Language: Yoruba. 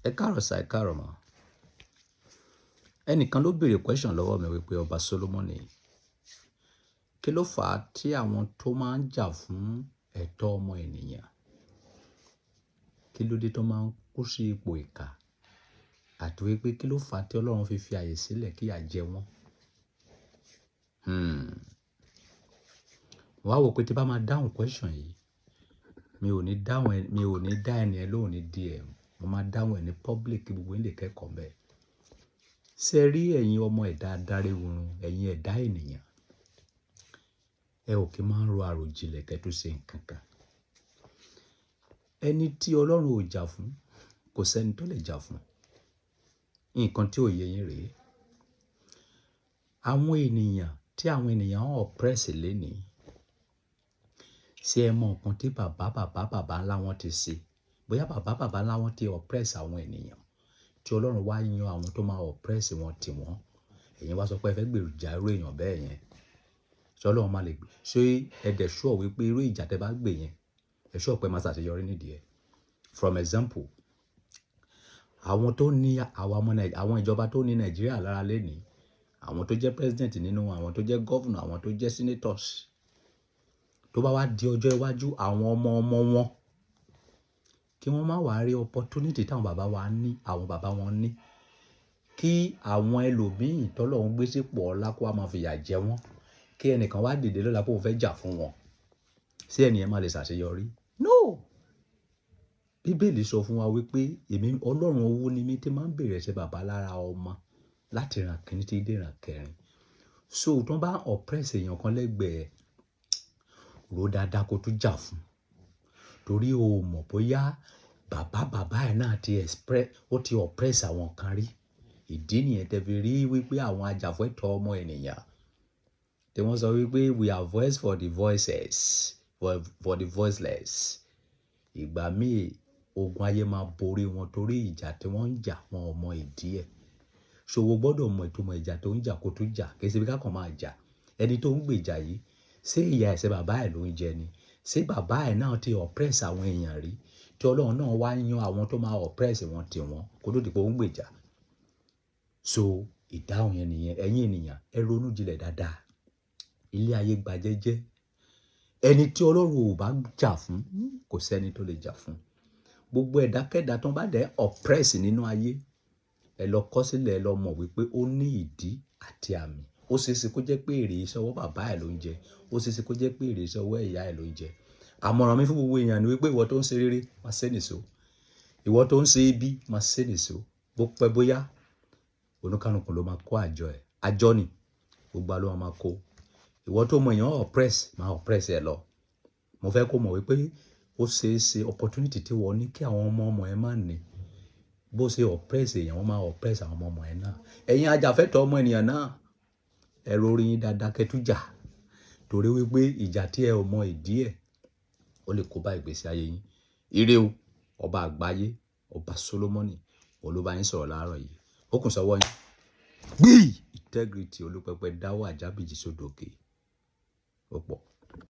Ẹ káàárọ̀ sà, ẹ káàárọ̀ mà. Ẹnìkan ló béèrè question lọ́wọ́ mi wípé Ọba Solomoni, kí ló fà á tí àwọn tó máa ń jà fún ẹ̀tọ́ ọmọ ènìyàn, kí ló dé tó máa ń kú sí ipò ìkà, àti wípé kí ló fà á tí Ọlọ́run fi àyè sílẹ̀ kí ìyà jẹ wọ́n? Wá wò pé tí bá máa dáhùn question yìí, mi ò ní dá ẹni ẹ lóhùn ní DM, mo máa dáhùn ẹ ní public kí gbogbo yín lè kẹ́kọ̀ọ́ bẹ́ẹ̀. Ṣé rí ẹ̀yin ọmọ ẹ̀dá adáríhurun, ẹ̀yin ẹ̀dá ènìyàn, ẹ ò kí máa ń ro àròjinlẹ̀ kẹ́ tó ṣe nǹkan kan. Ẹni tí Ọlọ́run ò jà fún, kò sẹ́ni tó lè jà fún. Nǹkan tí ò yé yín rèé. Àwọn ènìyàn tí àwọn ènìyàn oppress lénìí, ṣé ẹ mọ nǹkan tí bàbá ńlá wọn ti ṣe? Bóyá bàbá ńlá wọn ti oppress àwọn ènìyàn, tí Ọlọ́run wá yan àwọn tó máa oppress wọn tì wọ́n. Ẹ̀yin wá sọ pé ẹ fẹ́ gbèròjà irú èèyàn bẹ́ẹ̀ yẹn. Ṣé Ọlọ́run máa lè gbé? Ṣé ẹ dẹ̀ sure wípé irú ìjà tẹ́ bá gbè yẹn, ẹ sure pé máa ṣàṣeyọrí nídìí ẹ̀? From example, àwọn ìjọba tó ní Nàìjíríà lára lénìí, àwọn tó jẹ́ president nínú wọn, àwọn tó jẹ́ governor, àwọn tó jẹ́ senators, tó bá wá di ọjọ́ iwájú àwọn ọmọ wọn, kí wọ́n má wá rí opportunity táwọn bàbá wọn ní, kí àwọn ẹlòmíì tọ́lọ́run gbé sípò ọlá kó wá máa fìyà jẹ wọ́n, kí ẹnìkan wá dìde lọ́la pé òun fẹ́ jà fún wọn. Ṣé ẹnìyẹn máa lè ṣàṣeyọrí? No! Bíbélì sọ fún wa wípé Ọlọ́run owú ni mí tí máa ń bèrè ẹ̀ṣẹ̀ bàbá lára ọmọ láti ìran kìíní tí dé ìran kẹrin. So tó bá oppress èèyàn kan lẹ́gbẹ̀ẹ́, rò dáadáa kó tún jà fún. Torí o mọ̀ bóyá bàbá ẹ̀ náà ti oppress àwọn kan rí. Ìdí nìyẹn tẹ́ fi rí wípé àwọn ajàfẹ́tọ̀ọ́ ọmọ ènìyàn, tí wọ́n sọ wípé we are voice for the voiceless, for the voiceless. Ìgbà míì ogun ayé máa borí wọn torí ìjà tí wọ́n ń jà, wọn ò mọ ìdí ẹ̀. Ṣòwò gbọ́dọ̀ mọ ìtumọ̀ ìjà tó ń jà kó tún jà, kì í ṣe bí ká kàn máa jà. Ẹni tó ń gbèjà yìí, ṣé ìyá ẹ̀ṣẹ̀ bàbá ẹ̀ ló ń jẹ ni? Ṣé bàbá ẹ̀ náà ti oppress àwọn èèyàn rí, tí Ọlọ́run náà wá yan àwọn tó máa oppress wọn tì wọ́n kó tó di pé ó ń gbèjà? So ìdáhùn yẹn nìyẹn. Ẹ̀yin ènìyàn, ẹ ronú jinlẹ̀ dáadáa. Ilé ayé gba jẹ́jẹ́. Ẹni tí Ọlọ́run ò bá jà fún, kò sẹ́ni tó lè jà fún. Gbogbo ẹ̀dákẹ́dá tó bá dẹ̀ oppress nínú ayé, ẹ lọ kọ sílẹ̀, ẹ lọ mọ̀ wípé ó ní ìdí àti àmì. Ó ṣeéṣe kó jẹ́ pé èrè iṣẹ́ ọwọ́ bàbá ẹ̀ ló ń jẹ. Ó ṣeéṣe kó jẹ́ pé èrè iṣẹ́ ọwọ́ ìyá ẹ̀ ló ń jẹ. Àmọ̀ràn mi fún gbogbo èèyàn ni wípé ìwọ tó ń ṣe rere, máa ṣe nìṣó. Ìwọ tó ń ṣe ibi, máa ṣe nìṣó. Bó pẹ́ bóyá, oníkálùkù ló máa kó àjọ ẹ̀. Àjọ ni, gbogbo ló máa kó. Ìwọ tó mọ èèyàn oppress, máa oppress ẹ lọ. Mo fẹ́ kó mọ̀ wípé ó ṣeéṣe opportunity tí wọ́n ní kí àwọn ọmọ ẹ má ní. Bó ṣe oppress èèyàn, wọ́n máa oppress àwọn ọmọ ẹ náà. Ẹ̀yin ajàfẹ́tọ̀ọ́ ọmọ ènìyàn náà, ẹ rorí yín dáadáa kẹ́ tún jà. Torí wípé ìjà tí ẹ ò mọ ìdí ẹ̀, ó lè kó bá ìgbésí ayé yín. Ire o, ọba àgbáyé, Ọba Solomoni, olúbá yín sọ̀rọ̀ láàárọ̀ yìí. Ó kùn sọ́wọ́ yín. Gbí! Integrity olúpẹpẹ dáwọ́ àjábìjì sódò òkè. Ó pọ̀.